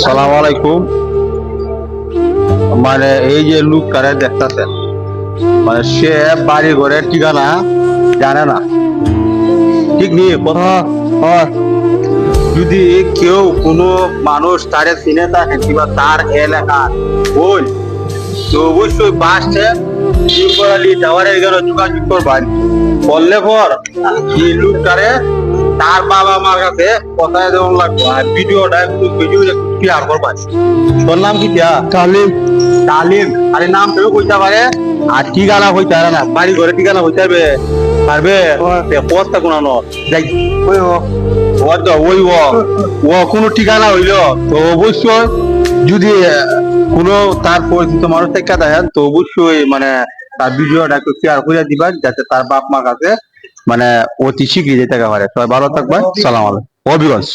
সালাম আলাইকুম। মানে এই যে লোকটারে দেখতেছেন, মানে সে বাড়ি ঘরের ঠিকানা জানে না, ঠিক নেই কথা। যদি কেউ কোনো মানুষ তারে চিনে থাকে কিংবা তার এলাকার ওই, তো অবশ্যই বাস স্ট্যান্ড টাওয়ারের এখানে যোগাযোগ করবেন। করলে পর এই লোকটারে তার বাবা মার কাছে কথায় দেওয়া লাগবে, আর ভিডিওটা ভিডিও ক্লিয়ার করবেন। তোর নাম কি দিয়া? তালিম তালিম। আরে নাম কেউ কইতে পারে, আর ঠিকানা কইতে পারে না। বাড়ি ঘরে ঠিকানা কইতে পারবে পারবে পথটা কোনানো যাই ওই ও তো ওই ও কোনো ঠিকানা হইলো তো অবশ্যই যদি কোনো তার পরিচিত মানুষ থেকে দেখেন তো অবশ্যই মানে তার ভিডিওটা একটু শেয়ার করে দিবেন, যাতে তার বাপ মা কাছে মানে অতি শীঘ্রই যেতে পারে। সবাই ভালো থাকবেন। সালাম আলাইকুম। হবিগঞ্জ।